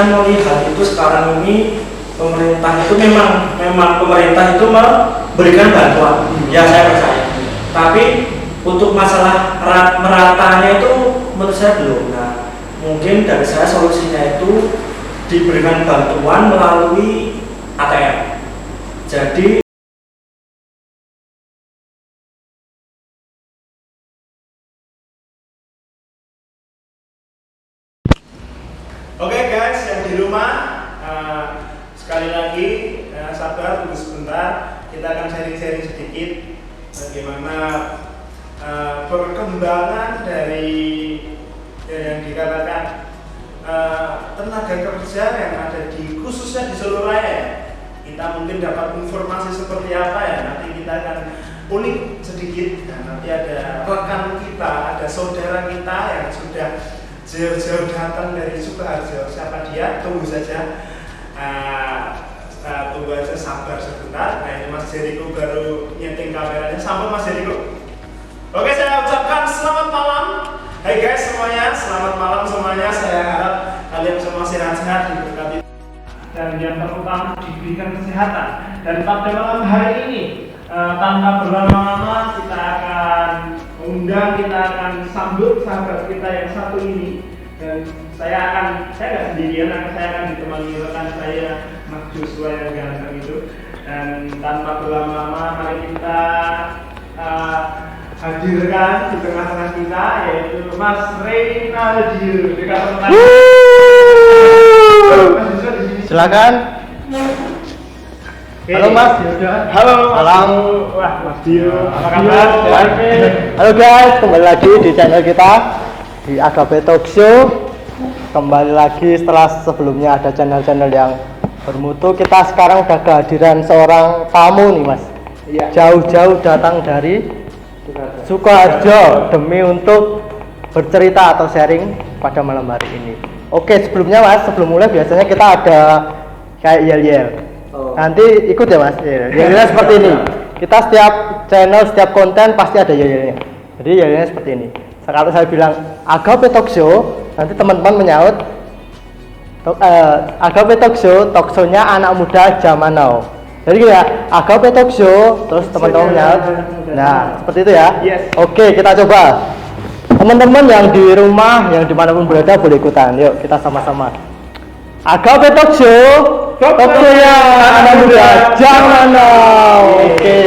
melihat itu sekarang ini pemerintah itu memang pemerintah itu memberikan bantuan, ya saya percaya. Tapi untuk masalah meratanya itu menurut saya belum. Nah, mungkin dari saya solusinya itu diberikan bantuan melalui ATM. Jadi Oke guys, yang di rumah sekali lagi sabar, tunggu sebentar. Kita akan sharing-sharing sedikit bagaimana perkembangan dari yang dikatakan tenaga kerja yang ada di khususnya di Solo Raya. Kita mungkin dapat informasi seperti apa ya, nanti kita akan ulik sedikit. Nah, nanti ada rekan kita, ada saudara kita yang sudah jauh-jauh datang dari Sukoharjo. Siapa dia? Tunggu saja. Tunggu aja, sabar sebentar. Nah, ini Mas Jericho baru nyeting kameranya. Sampun Mas Jericho. Oke, saya ucapkan selamat malam. Hai guys semuanya, selamat malam semuanya. Saya harap kalian semua sehat-sehat, diberkati dan yang terutama diberikan kesehatan. Dan pada malam hari ini tanpa berlama-lama kita akan sambut sahabat kita yang satu ini. Dan saya nggak sendirian, saya akan ditemani rekan saya Mas Joshua yang ganteng itu. Dan tanpa berlama-lama mari kita hadirkan di tengah-tengah kita, yaitu Mas Reynaldio. Silakan. Halo Mas. Halo. Salam. Wah, Mas Dio. Apa kabar? Halo guys, kembali lagi di channel kita di Agape Talk Show. Kembali lagi setelah sebelumnya ada channel-channel yang bermutu. Kita sekarang udah kehadiran seorang tamu nih Mas. Iya. Jauh-jauh datang dari Sukoharjo demi untuk bercerita atau sharing pada malam hari ini. Oke, sebelumnya Mas, sebelum mulai biasanya kita ada kayak yel-yel. Nanti ikut ya Mas. Yel-yelnya seperti ini. Kita setiap channel, setiap konten pasti ada yel-yelnya. Jadi yel-yelnya seperti ini. Kalau saya bilang Agape Talk Show, nanti teman-teman menyaut Agape Talk Show, talk show-nya anak muda zaman now. Jadi ya, Agape Talk Show, terus teman-teman menyaut. Nah, seperti itu ya. Yes. Oke, kita coba. Teman-teman yang di rumah, yang dimanapun berada boleh ikutan. Yuk, kita sama-sama. Agape Talk Show, talk show-nya anak muda zaman now. Oke.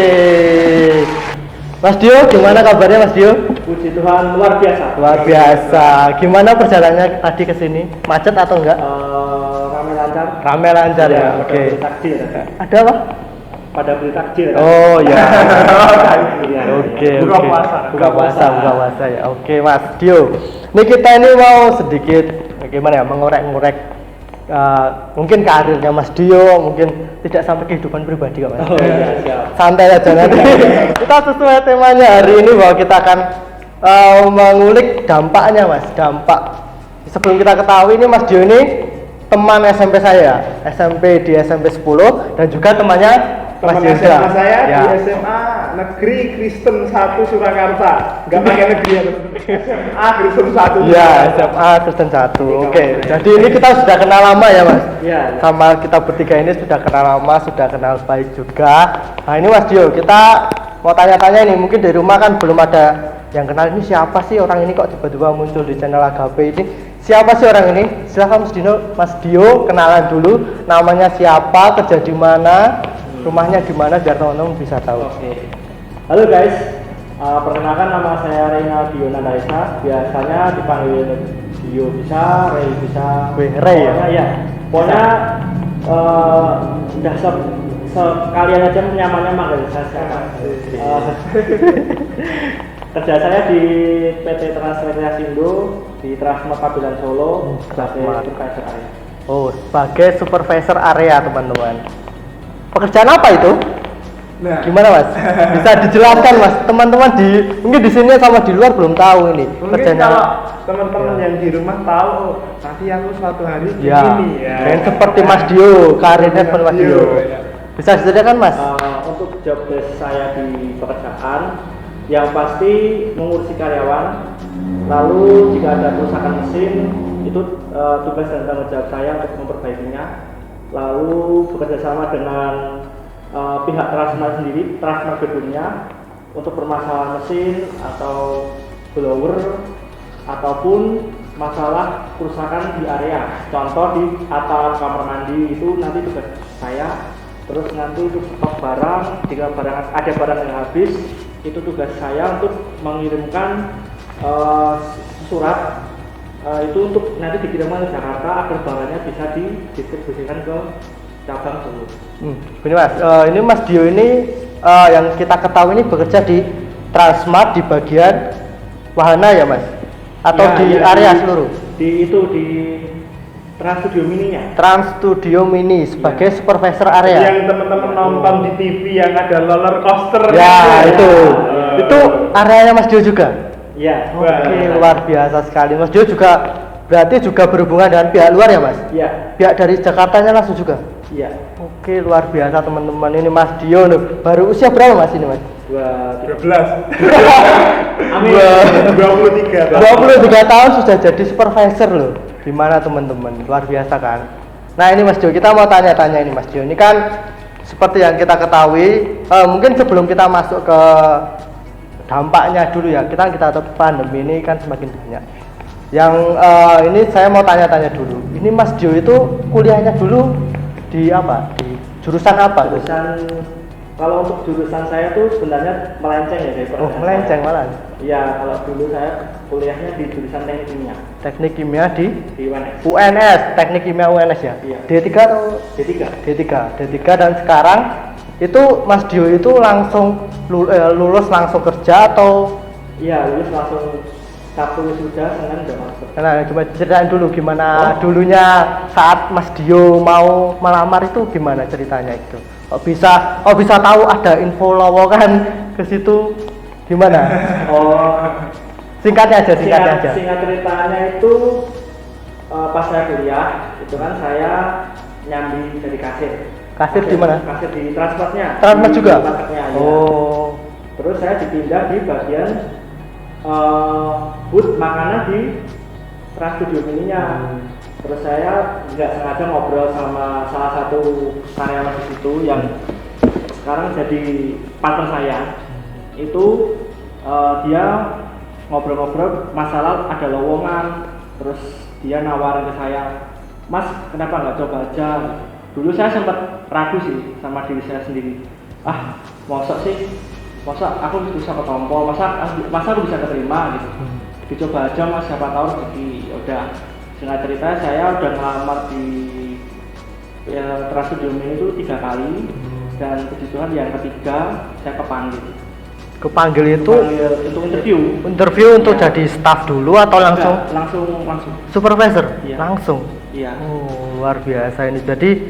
Mas Dio, gimana kabarnya Mas Dio? Puji Tuhan, luar biasa. Luar biasa. Gimana perjalanannya tadi ke sini? Macet atau enggak? Rame lancar. Rame lancar ya. Oke. Takjil. Ada apa? Pada beli takjil. Oh ya. Oke. Buka puasa. Buka puasa ya. Oke Mas Dio. Ini kita ini mau sedikit bagaimana ya, mengorek-ngorek mungkin karirnya Mas Dio, mungkin tidak sampai kehidupan pribadi kok Mas. Oh iya, siap. Santai aja nanti. Kita sesuai temanya hari ini bahwa kita akan mengulik dampaknya Mas. Dampak. Sebelum kita ketahui ini Mas Dio ini teman SMP saya, SMP di SMP 10 dan juga temannya Mas Teman Yuda. SMA saya Ya. di SMA Negeri Kristen 1 Surakarta. Enggak pakai negeri ya. SMA Kristen 1. Iya, SMA Kristen 1. Oke. Jadi ini kita sudah kenal lama ya, Mas? Iya. Sama kita bertiga ini sudah kenal lama, sudah kenal baik juga. Nah, ini Mas Dio, kita mau tanya-tanya ini, mungkin di rumah kan belum ada yang kenal ini siapa sih orang ini kok tiba-tiba muncul di channel Agape ini. Siapa sih orang ini? Silakan Mas Dio kenalan dulu, namanya siapa, kerja di mana, rumahnya di mana biar teman-teman bisa tahu. Oke. Halo guys, perkenalkan nama saya Reynaldio Nandaisa. Biasanya dipanggil Dio bisa, Rey bisa. Rey ya? Ya. Pokoknya udah sekalian aja nyamannya manggil saya. Kerja saya di PT Transrekreasindo di Transmart Pabilan Solo sebagai supervisor area. Oh, sebagai supervisor area teman-teman. Pekerjaan apa itu? Nah, Gimana Mas? Bisa dijelaskan Mas? Teman-teman mungkin di sini sama di luar belum tahu ini. mungkin Pekerjaannya kalau apa? teman-teman yang di rumah tahu, nanti aku suatu hari Ya, begini ya. dan seperti Mas Dio, karirnya seperti Mas Dio. Ya. Bisa diceritakan Mas? Untuk job desk saya di pekerjaan, yang pasti mengurusi karyawan. Lalu jika ada kerusakan mesin, Itu tugas dan tanggung jawab saya untuk memperbaikinya. Lalu bekerja sama dengan pihak Transmart sendiri, Transmart gedungnya, untuk permasalahan mesin atau blower ataupun masalah kerusakan di area. Contoh di atap kamar mandi itu nanti tugas saya. Terus nanti untuk stok barang, jika ada barang yang habis, itu tugas saya untuk mengirimkan surat itu untuk nanti dikirimkan ke Jakarta agar barangnya bisa didistribusikan ke cabang dulu. Ini Mas, ini Mas Dio ini yang kita ketahui ini bekerja di Transmart di bagian wahana ya Mas? Atau Ya, di ya, area seluruh? Di Trans Studio Mini-nya. Trans Studio Mini sebagai supervisor area. Yang teman-teman nonton di TV yang ada roller coaster. Ya, itu. Oh. Itu areanya Mas Dio juga. Iya. Oke, luar biasa sekali. Mas Dio juga berarti juga berhubungan dengan pihak luar ya Mas? Iya. Pihak dari Jakartanya langsung juga. Iya. Oke, luar biasa teman-teman. Ini Mas Dio nih. Baru usia berapa Mas ini Mas? 12. Amin. 23. 23 tahun sudah jadi supervisor loh. Gimana teman-teman? Luar biasa kan? Nah, ini Mas Dio, kita mau tanya-tanya ini Mas Dio. Ini kan seperti yang kita ketahui, mungkin sebelum kita masuk ke dampaknya dulu ya. Kita tahu pandemi ini kan semakin banyak. Yang ini saya mau tanya-tanya dulu. Ini Mas Dio itu kuliahnya dulu di apa? Di jurusan apa? Jurusan, kalau untuk jurusan saya tuh sebenarnya melenceng ya dari Oh, melenceng malah. Iya, kalau dulu saya kuliahnya di jurusan teknik kimia Teknik kimia di di UNS. UNS, Teknik Kimia UNS ya? Iya. D3 atau D3. D3 dan sekarang itu Mas Dio itu langsung lulus langsung kerja atau Iya, lulus langsung Sabtu wisuda, Senin udah masuk. nah, coba ceritain dulu gimana dulunya saat Mas Dio mau melamar itu gimana ceritanya itu? Kok bisa tahu ada info lowongan ke situ gimana? Singkatnya aja. Singkat ceritanya itu pas saya kuliah itu kan saya nyambi jadi kasir. Kasir di mana? Kasir di Transmartnya. Transmart juga? Di marketnya, ya. Oh. Terus saya dipindah di bagian booth makanan di Trans Studio Mini-nya. Terus saya nggak sengaja ngobrol sama salah satu karyawan di situ yang sekarang jadi partner saya. Itu dia ngobrol-ngobrol masalah ada lowongan, terus dia nawarin ke saya, Mas kenapa nggak coba aja? Dulu saya sempat ragu sih sama diri saya sendiri, masa aku bisa ketompol, masa aku bisa keterima gitu. Dicoba aja Mas, siapa tahu rezeki. Ya udah, singkat cerita saya udah ngelamar di Trans Studio Mini itu 3 kali, dan puji Tuhan yang ketiga saya kepanggil itu untuk interview untuk jadi staff dulu atau langsung langsung supervisor? Iya. Langsung. Iya. Oh, luar biasa ini. Jadi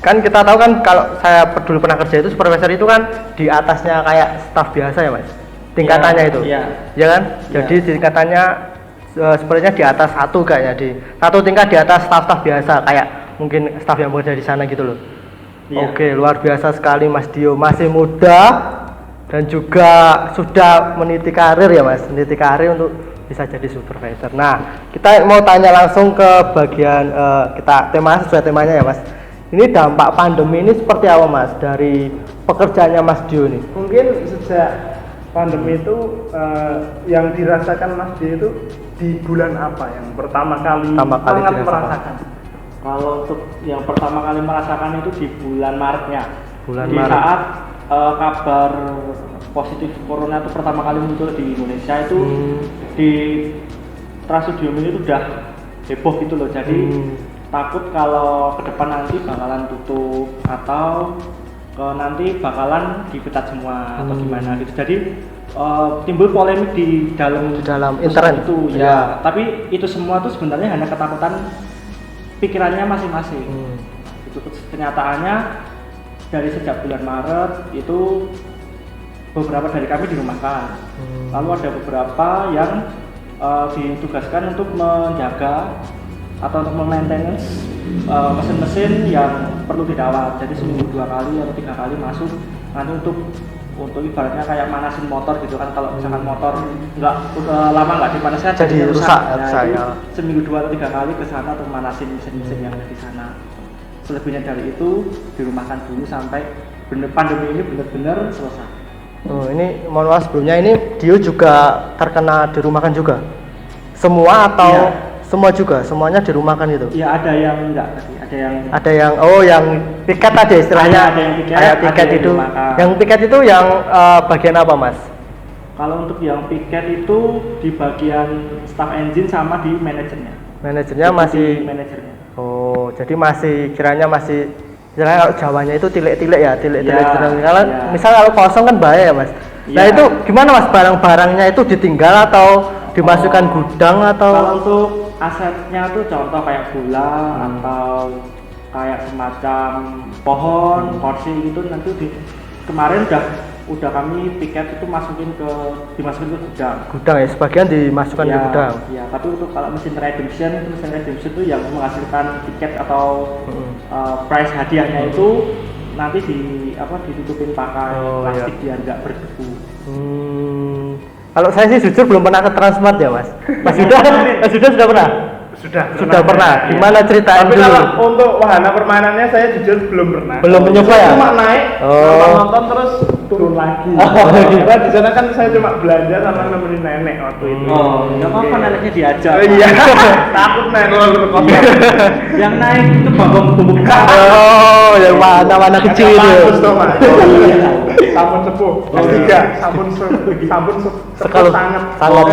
kan kita tahu kan kalau saya dulu pernah kerja itu supervisor itu kan di atasnya kayak staff biasa ya Mas, tingkatannya itu. Iya. Ya kan? Jadi tingkatannya sebenarnya di atas satu kayaknya, di satu tingkat di atas staff biasa kayak mungkin staff yang bekerja di sana gitu loh. Iya. Oke, luar biasa sekali Mas Dio, masih muda dan juga sudah meniti karir ya Mas, meniti karir untuk bisa jadi supervisor. Nah, kita mau tanya langsung ke bagian tema sesuai temanya ya Mas. Ini dampak pandemi ini seperti apa Mas dari pekerjaannya Mas Dio nih? Mungkin sejak pandemi itu yang dirasakan Mas Dio itu di bulan apa yang pertama kali sangat dirasakan? merasakan? Kalau untuk yang pertama kali merasakan itu di bulan Maretnya. Bulan di Maret. saat kabar positif corona itu pertama kali muncul di Indonesia itu di Trans Studio Mini itu udah heboh gitu loh. Jadi takut kalau ke depan nanti bakalan tutup atau nanti bakalan dipecat semua atau gimana gitu. Jadi timbul polemik di dalam internet itu ya. Tapi itu semua tuh sebenarnya hanya ketakutan pikirannya masing-masing. Itu kenyataannya dari sejak bulan Maret itu beberapa dari kami dirumahkan. Lalu ada beberapa yang ditugaskan untuk menjaga atau untuk maintenance mesin-mesin yang perlu dirawat. Jadi seminggu 2 kali atau 3 kali masuk nanti untuk untuk ibaratnya kayak manasin motor gitu kan, kalau misalkan motor nggak lama nggak dipanaskan Jadi rusak, Nah, rusak, itu ya. seminggu 2 atau 3 kali ke sana untuk manasin mesin-mesin yang ada di sana. Selebihnya dari itu dirumahkan dulu sampai pandemi ini benar-benar selesai. Oh, ini mohon maaf sebelumnya, ini Dio juga terkena dirumahkan juga? Semua atau Iya. semua juga? Semuanya dirumahkan itu? Ya ada yang enggak tadi, Ada yang yang piket tadi istilahnya. Ada yang piket, kayak ada piket yang itu. dirumahkan. Yang piket itu yang bagian apa, Mas? Kalau untuk yang piket itu di bagian staff engine sama di manajernya. Manajernya Di masih manajernya. Oh, jadi masih kiranya masih istilahnya kalau Jawanya itu tilik-tilik ya, tilik-tilik. Ya, Kalau ya. misal kalau kosong kan bahaya ya, Mas. Nah, Ya. itu gimana, Mas? Barang-barangnya itu ditinggal atau dimasukkan gudang atau Kalau untuk asetnya tuh contoh kayak bola atau kayak semacam pohon, kursi gitu nanti kemarin udah kami piket itu dimasukin ke gudang. gudang ya, sebagian dimasukkan ke gudang. Iya, tapi untuk kalau mesin redemption itu yang menghasilkan tiket atau prize hadiahnya itu nanti ditutupin pakai Oh, plastik iya. biar nggak berdebu. Kalau saya sih jujur belum pernah ke Transmart ya, Mas. Mas Yuda sudah pernah? Sudah pernah. Iya. Gimana ceritain Tapi dulu? kalau untuk wahana permainannya saya jujur belum pernah. Belum mencoba Saya ya? Cuma naik, Oh. nonton terus turun lagi. Karena di sana kan saya cuma belanja sama nemenin nenek waktu itu. Oh, nggak apa-apa neneknya diajak. Oh, iya. Takut nenek kalau berkotor. Yang naik itu babong bubuk Oh, yang mana kecil itu. Bagus tuh, Mas. Sabun sepuh. Ketiga, sabun Sekali sangat. sangat.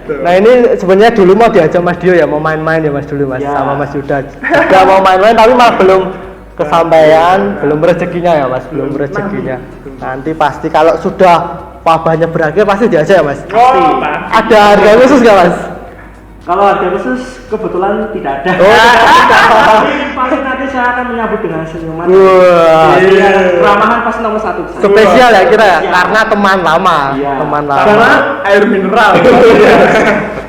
Nah, ini sebenarnya dulu mau diajak Mas Dio ya, mau main-main ya Mas dulu Mas Ya. sama Mas Yuda. Juga mau main-main tapi malah belum kesampaian, belum rezekinya ya Mas, belum rezekinya. Nanti pasti kalau sudah wabahnya berakhir pasti diajak ya Mas. Oh, Ada harga khusus nggak Mas? Kalau ada khusus kebetulan tidak ada. Oh, Tapi paling nanti saya akan menyambut dengan senyuman. Wah. Iya, keramahan pasti nomor 1. Spesial ya kita ya, Spesial. karena teman lama, Iya. teman lama. karena air mineral.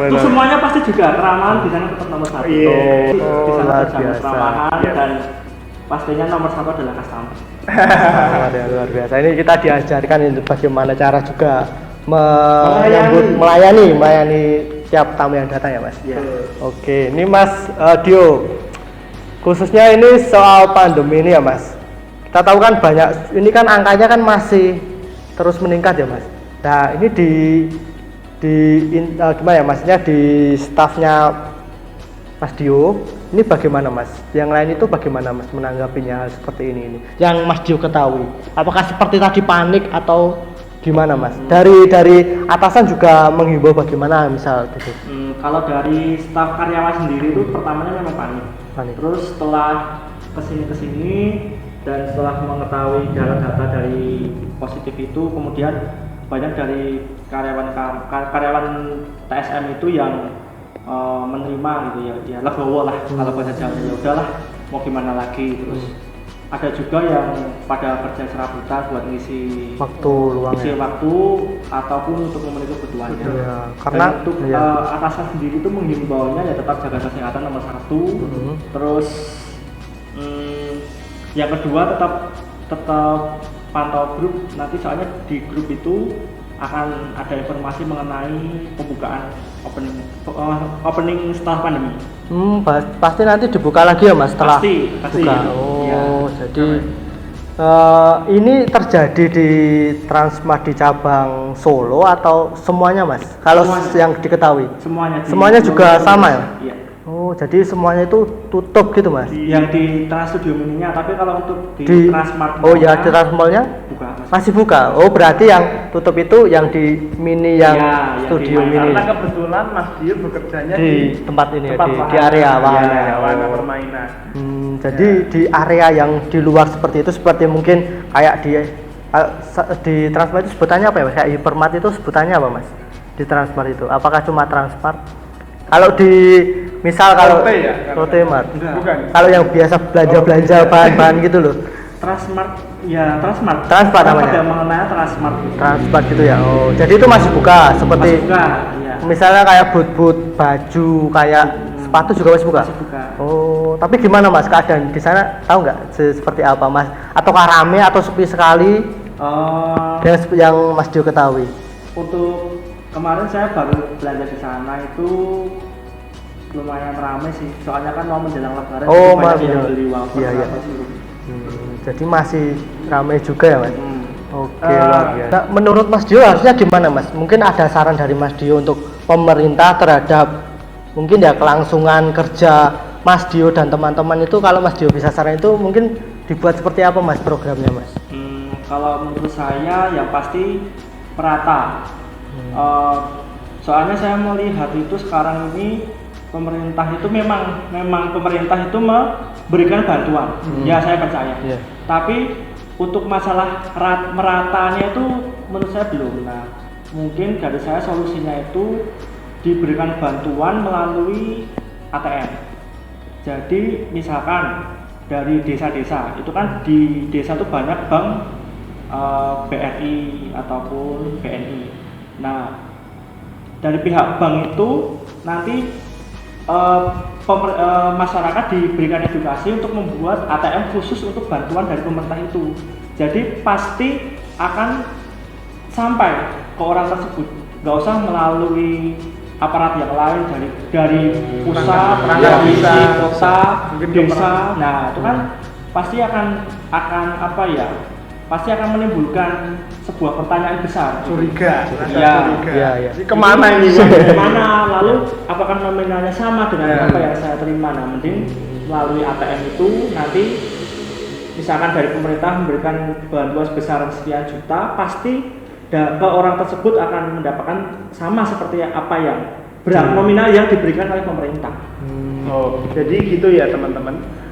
Untuk semuanya pasti juga keramahan di sana tetap nomor 1. Iya. Di Oh, sana luar terjamin biasa. keramahan Iya. dan pastinya nomor 1 adalah customer. Luar biasa. Ini kita diajarkan ini bagaimana cara juga melayani tiap tamu yang datang ya Mas. Iya. Oke, ini Mas Dio, khususnya ini soal pandemi ini ya Mas. Kita tahu kan banyak, ini kan angkanya kan masih terus meningkat ya Mas. Nah ini gimana ya Masnya di stafnya Mas Dio, ini bagaimana Mas? Yang lain itu bagaimana Mas menanggapinya hal seperti ini? Yang Mas Dio ketahui, apakah seperti tadi panik atau gimana Mas? Dari atasan juga menghimbau bagaimana misal gitu? Kalau dari staf karyawan sendiri itu pertamanya memang panik. Panik. Terus setelah kesini dan setelah mengetahui data dari positif itu, kemudian banyak dari karyawan TSM itu yang menerima gitu ya legowo lah kalau bahasa Jawa, ya udahlah mau gimana lagi. Terus ada juga yang pada kerja serabutan buat ngisi Waktu luang isi ya? waktu ataupun untuk memenuhi kebutuhannya. Iya, karena Dan untuk iya. atasan sendiri itu menghimbaunya ya tetap jaga kesehatan nomor 1. Terus yang kedua tetap pantau grup, nanti soalnya di grup itu akan ada informasi mengenai pembukaan opening setelah pandemi. Pasti nanti dibuka lagi ya Mas setelah Pasti. buka. Oh, Ya. jadi ini terjadi di Transmart di cabang Solo atau semuanya Mas? Kalau Semuanya. yang diketahui. Semuanya juga sama ya? Iya. Oh, jadi semuanya itu tutup gitu Mas? Yang di Trans Studio Mininya, tapi kalau untuk di Transmart Oh ya, di Transmall-nya buka masih buka. Oh, berarti yang tutup itu yang di mini yang Ya, yang studio di mini Karena kebetulan Mas Dio bekerjanya di tempat ini ya, tempat di area wahana ya, ya. wahana Oh. permainan. Jadi di area yang di luar seperti itu, seperti mungkin kayak di Transmart itu sebutannya apa ya Mas? Kayak Hypermart itu sebutannya apa Mas? Di Transmart itu, apakah cuma Transmart? Kalau di misal kalau Rote ya? Rote Mart, Enggak. Bukan. kalau yang biasa belanja bahan-bahan gitu loh, Transmart, ya Transmart. Transmart namanya? Ada mengenai Transmart. Transmart gitu ya. Oh, jadi itu masih buka seperti Masih buka, ya. misalnya kayak boot baju, kayak sepatu juga masih buka. Masih buka. Oh, tapi gimana Mas keadaan di sana, tahu nggak seperti apa Mas? Ataukah rame atau sepi sekali? yang Mas Dio ketahui. Untuk kemarin saya baru belanja di sana itu lumayan ramai sih, soalnya kan mau menjelang lebaran Oh, banyak Mas, yang iya. beli wafer Iya, iya. atau sirup. Jadi masih ramai juga ya Mas. Oke, Eh, luar biasa. Nah, menurut Mas Dio harusnya gimana Mas? Mungkin ada saran dari Mas Dio untuk pemerintah terhadap mungkin ya kelangsungan kerja Mas Dio dan teman-teman itu, kalau Mas Dio bisa saran itu mungkin dibuat seperti apa Mas programnya Mas? Kalau menurut saya yang pasti merata. Soalnya saya melihat itu sekarang ini pemerintah itu memang pemerintah itu memberikan bantuan. Ya saya percaya. Iya. Tapi untuk masalah meratanya itu menurut saya belum. Nah, mungkin dari saya solusinya itu diberikan bantuan melalui ATM. Jadi misalkan dari desa-desa itu kan di desa itu banyak bank BRI ataupun BNI. Nah, dari pihak bank itu nanti masyarakat diberikan edukasi untuk membuat ATM khusus untuk bantuan dari pemerintah itu. Jadi pasti akan sampai ke orang tersebut, nggak usah melalui aparat yang lain dari pusat, perangkat desa, kota, mungkin desa. Nah itu kan pasti akan apa ya? Pasti akan menimbulkan sebuah pertanyaan besar. Curiga, Iya, iya. Ini kemana ini? Kemana? Lalu apakah nominalnya sama dengan apa yang saya terima? Nah, mending melalui ATM itu nanti misalkan dari pemerintah memberikan bantuan sebesar sekian juta, pasti ke orang tersebut akan mendapatkan sama seperti apa yang nominal yang diberikan oleh pemerintah. Oh, jadi gitu ya teman-teman.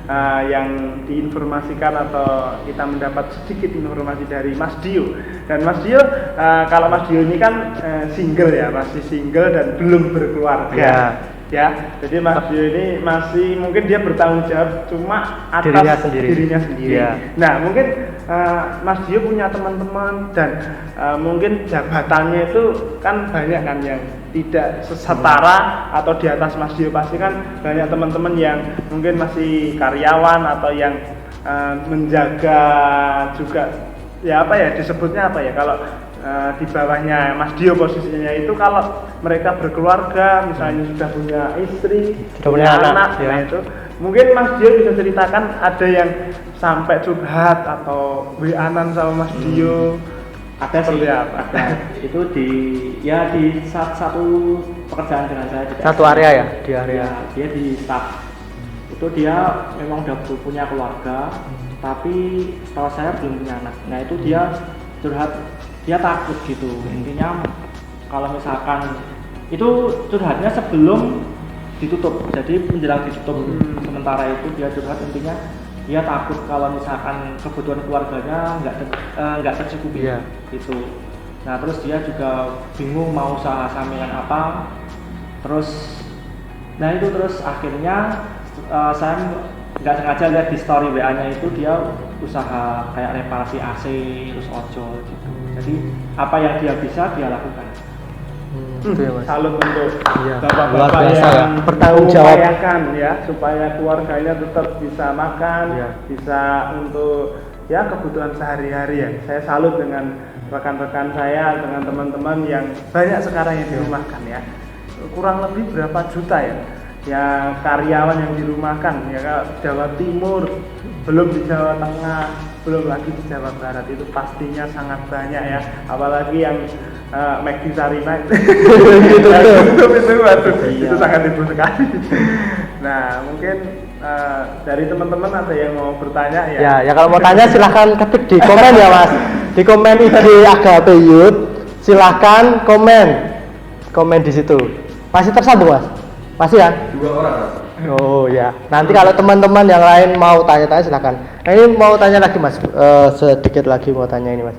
Yang diinformasikan atau kita mendapat sedikit informasi dari Mas Dio. Dan Mas Dio, kalau Mas Dio ini kan single ya, masih single dan belum berkeluarga. Ya, jadi Mas Dio ini masih mungkin dia bertanggung jawab cuma atas dirinya sendiri. Ya. Nah, mungkin Mas Dio punya teman-teman dan mungkin jabatannya itu kan banyak kan yang tidak setara atau di atas Mas Dio, pasti kan banyak teman-teman yang mungkin masih karyawan atau yang menjaga juga ya apa ya disebutnya apa ya kalau di bawahnya Mas Dio posisinya itu kalau mereka berkeluarga misalnya sudah punya istri, sudah punya anak ya. Nah itu mungkin Mas Dio bisa ceritakan ada yang sampai curhat atau WA-an sama Mas Dio. Ada sih, apa? ada. Itu di satu pekerjaan dengan saya di Satu area ya, di area. Ya, dia di staff. Itu dia memang udah punya keluarga, tapi setahu saya belum punya anak. Nah itu dia curhat, dia takut gitu. Intinya kalau misalkan itu curhatnya sebelum ditutup, jadi menjelang ditutup sementara itu dia curhat intinya dia takut kalau misalkan kebutuhan keluarganya nggak tercukupi gitu. Nah terus dia juga bingung mau usaha sampingan apa. Terus akhirnya saya nggak sengaja lihat di story WA-nya itu dia usaha kayak reparasi AC terus ojol gitu. Jadi apa yang dia bisa dia lakukan. Itu ya Mas. Salut untuk Iya, bapak-bapak luar biasa yang ya. Bertanggung jawab ya supaya keluarganya tetap bisa makan, bisa untuk ya kebutuhan sehari-hari ya. Saya salut dengan rekan-rekan saya, dengan teman-teman yang banyak sekarang yang dirumahkan ya. Kurang lebih berapa juta ya? Ya karyawan yang dirumahkan ya, Jawa Timur, belum di Jawa Tengah, belum lagi di Jawa Barat, itu pastinya sangat banyak ya. Apalagi yang McD Sarina itu sangat ibu sekali. Nah mungkin dari teman-teman ada yang mau bertanya ya? Ya kalau mau tanya silahkan ketik di komen ya Mas. Di komen IG Agape Youth, silahkan komen di situ. Masih tersambung Mas? Masih ya? 2 orang. Oh ya. Nanti kalau teman-teman yang lain mau tanya-tanya silahkan. Nah ini mau tanya lagi Mas, sedikit lagi mau tanya ini Mas.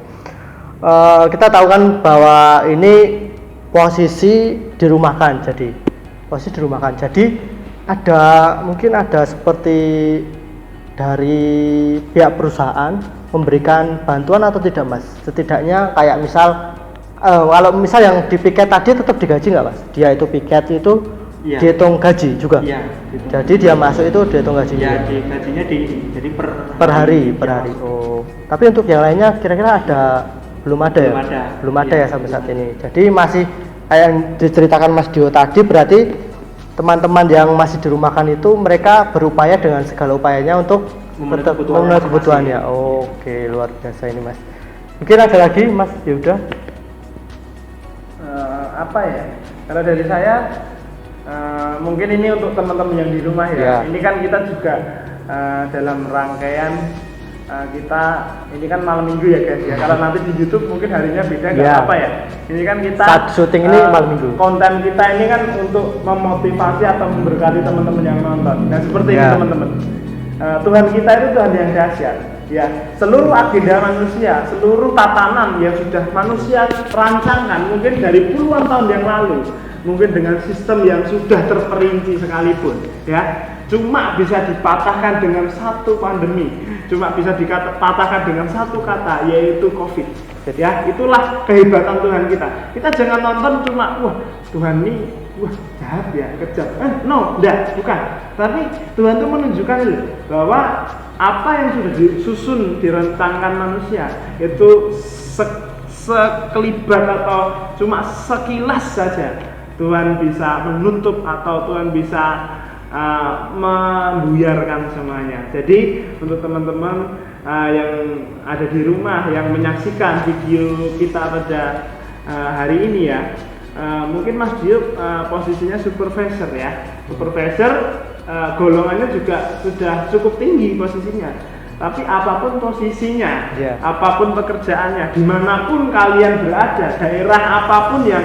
Kita tahu kan bahwa ini posisi dirumahkan, jadi mungkin ada seperti dari pihak perusahaan memberikan bantuan atau tidak Mas? Setidaknya kayak misal kalau misal yang di piket tadi tetap digaji nggak Mas? Dia itu piket itu Iya. dihitung gaji juga. Iya. Gitu. Jadi dia masuk itu dihitung gaji. Ya, di gajinya jadi Per hari. Oh. Tapi untuk yang lainnya kira-kira belum ada ya? Belum ada ya sampai saat ini. Jadi masih kayak yang diceritakan Mas Dio tadi, berarti teman-teman yang masih dirumahkan itu mereka berupaya dengan segala upayanya untuk memenuhi kebutuhannya. Oke, luar biasa ini Mas. Mungkin ada lagi Mas Yuda? Apa ya? Kalau dari saya mungkin ini untuk teman-teman yang di rumah ya. Ya. Ini kan kita juga dalam rangkaian kita ini kan malam minggu ya guys ya. Kalau nanti di YouTube mungkin harinya beda nggak Ya. apa ya. Ini kan kita Saat syuting ini malam minggu. Konten kita ini kan untuk memotivasi atau memberkati teman-teman yang nonton. Nah seperti ini Ya. teman-teman. Tuhan kita itu Tuhan yang dahsyat. Ya, seluruh agenda manusia, seluruh tatanan yang sudah manusia rancangkan mungkin dari puluhan tahun yang lalu, mungkin dengan sistem yang sudah terperinci sekalipun, ya, cuma bisa dipatahkan dengan satu pandemi, cuma bisa dipatahkan dengan satu kata, yaitu COVID. Ya, itulah kehebatan Tuhan kita. Kita jangan nonton cuma, wah Tuhan ini, wah jahat ya, kejam. No, enggak, bukan. Tapi Tuhan itu menunjukkan bahwa apa yang sudah disusun, direncangkan manusia itu sekelibat atau cuma sekilas saja Tuhan bisa menutup atau Tuhan bisa membuyarkan semuanya. Jadi untuk teman-teman yang ada di rumah yang menyaksikan video kita pada hari ini ya, mungkin Mas Dio posisinya supervisor ya, supervisor. Golongannya juga sudah cukup tinggi posisinya. Tapi apapun posisinya, apapun pekerjaannya, dimanapun kalian berada, daerah apapun yang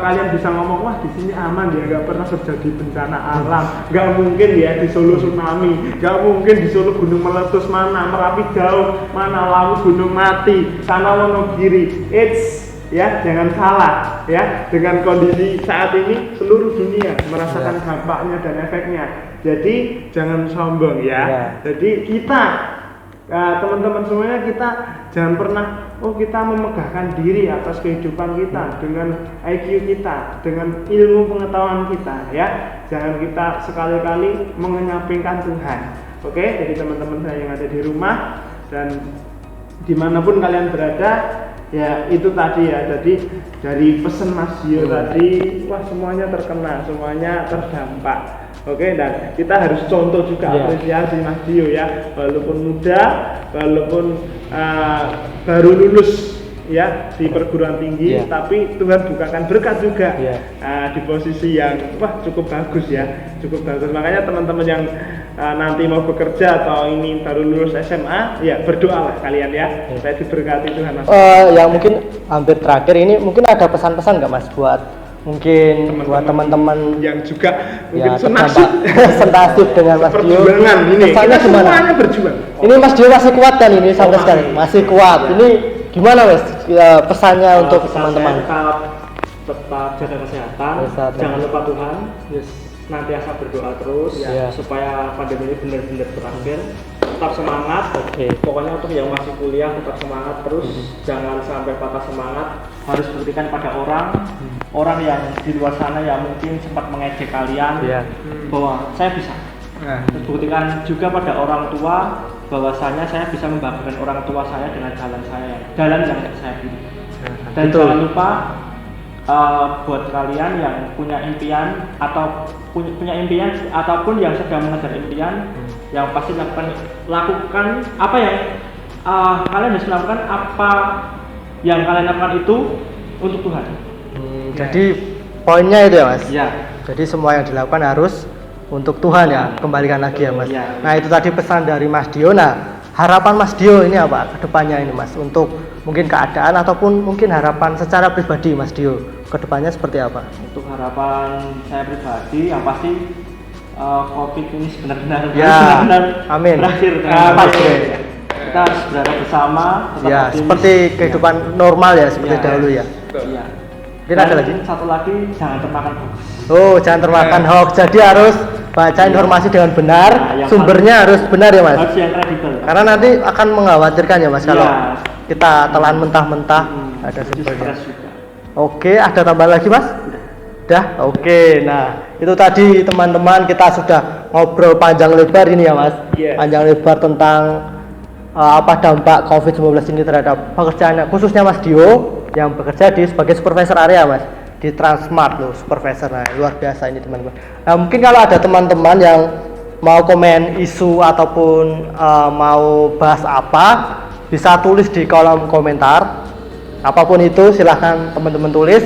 kalian bisa ngomong, wah di sini aman ya, nggak pernah terjadi bencana alam, nggak mungkin ya di Solo tsunami, nggak mungkin di Solo gunung meletus, mana Merapi jauh, mana Lawu gunung mati, sana Wonogiri. Ya, jangan salah ya, dengan kondisi saat ini seluruh dunia merasakan dampaknya dan efeknya. Jadi jangan sombong ya. Jadi kita teman-teman semuanya, kita jangan pernah kita memegahkan diri atas kehidupan kita dengan IQ kita, dengan ilmu pengetahuan kita ya. Jangan kita sekali-kali mengenyampingkan Tuhan. Oke, jadi teman-teman saya yang ada di rumah dan dimanapun kalian berada, ya itu tadi ya, jadi dari pesan Mas Dio tadi, wah semuanya terkena, semuanya terdampak. Oke, dan kita harus contoh juga apresiasi Mas Dio ya, walaupun muda, walaupun baru lulus ya di perguruan tinggi, tapi Tuhan bukakan berkat juga di posisi yang wah cukup bagus ya, cukup bagus. Makanya teman-teman yang nanti mau bekerja atau ini baru lulus SMA, ya berdoalah kalian ya, supaya diberkati Tuhan Mas. Yang mungkin hampir terakhir ini, mungkin ada pesan-pesan nggak Mas buat mungkin buat teman-teman yang juga mungkin senasib dengan Mas Dio. Perjuangan ini, kesannya kita gimana? semuanya berjuang. Ini Mas Dio masih kuat kan ini sampai sekarang? Masih kuat. Ini gimana Mas pesannya untuk teman-teman? Tetap jaga kesehatan, jangan lupa Tuhan, senantiasa berdoa terus supaya pandemi ini benar-benar berakhir. Tetap semangat, pokoknya untuk yang masih kuliah tetap semangat terus, jangan sampai patah semangat. Harus buktikan pada orang yang di luar sana yang mungkin sempat mengejek kalian bahwa saya bisa. Terus buktikan juga pada orang tua bahwasanya saya bisa membanggakan orang tua saya dengan jalan yang saya pilih. Dan jangan lupa buat kalian yang punya impian atau punya impian ataupun yang sedang mengejar impian, yang pasti lakukan apa yang kalian harus lakukan, apa yang kalian lakukan itu untuk Tuhan. Jadi poinnya itu ya Mas. Jadi semua yang dilakukan harus untuk Tuhan ya, kembalikan lagi ya Mas. Nah itu tadi pesan dari Mas Dio. Nah harapan Mas Dio ini apa kedepannya ini Mas, untuk mungkin keadaan ataupun mungkin harapan secara pribadi Mas Dio kedepannya seperti apa? Untuk harapan saya pribadi yang pasti COVID ini benar-benar amin. Berakhir. Kita harus berada bersama. Seperti kehidupan normal ya, seperti dahulu ya. Tidak ada lagi. Satu lagi, jangan termakan hoax. Jangan termakan hoax. Jadi harus baca informasi dengan benar, sumbernya harus benar ya Mas. Harus yang kredibel. Karena nanti akan mengkhawatirkan ya Mas kalau kita telan mentah-mentah ada sumbernya. Oke, ada tambahan lagi Mas? Udah? Oke. Nah, itu tadi teman-teman kita sudah ngobrol panjang lebar ini ya, Mas. Yes. Panjang lebar tentang apa dampak COVID-19 ini terhadap pekerjaan khususnya Mas Dio yang bekerja sebagai supervisor area, Mas, di Transmart loh, supervisor. Nah, luar biasa ini teman-teman. Nah, mungkin kalau ada teman-teman yang mau komen isu ataupun mau bahas apa, bisa tulis di kolom komentar. Apapun itu silahkan teman-teman tulis.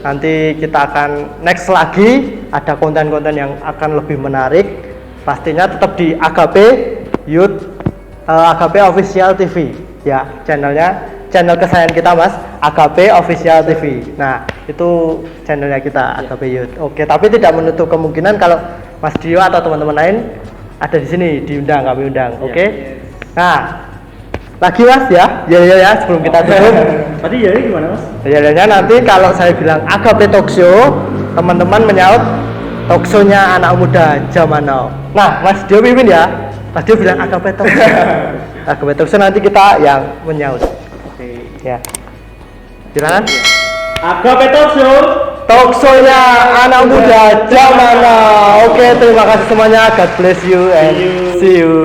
Nanti kita akan next lagi ada konten-konten yang akan lebih menarik. Pastinya tetap di AGP Youth AGP Official TV ya, channel kesayangan kita Mas, AGP Official TV. Nah, itu channelnya kita AGP Youth. Oke, tapi tidak menutup kemungkinan kalau Mas Dio atau teman-teman lain ada di sini diundang, kami undang. Oke. Nah, lagi Mas ya, ya sebelum kita tutup. Tadi ya gimana Mas? Ya nanti kalau saya bilang AGP Talk Show, teman-teman menyaut talk show-nya anak muda zaman now. Nah, Mas Dio pimpin ya. Mas Dio bilang AGP Talk Show. AGP Talk Show nanti kita yang menyaut. Oke. Ya. Silakan. AGP Talk Show. Talk show-nya anak muda zaman now. Oke, terima kasih semuanya. God bless you and see you.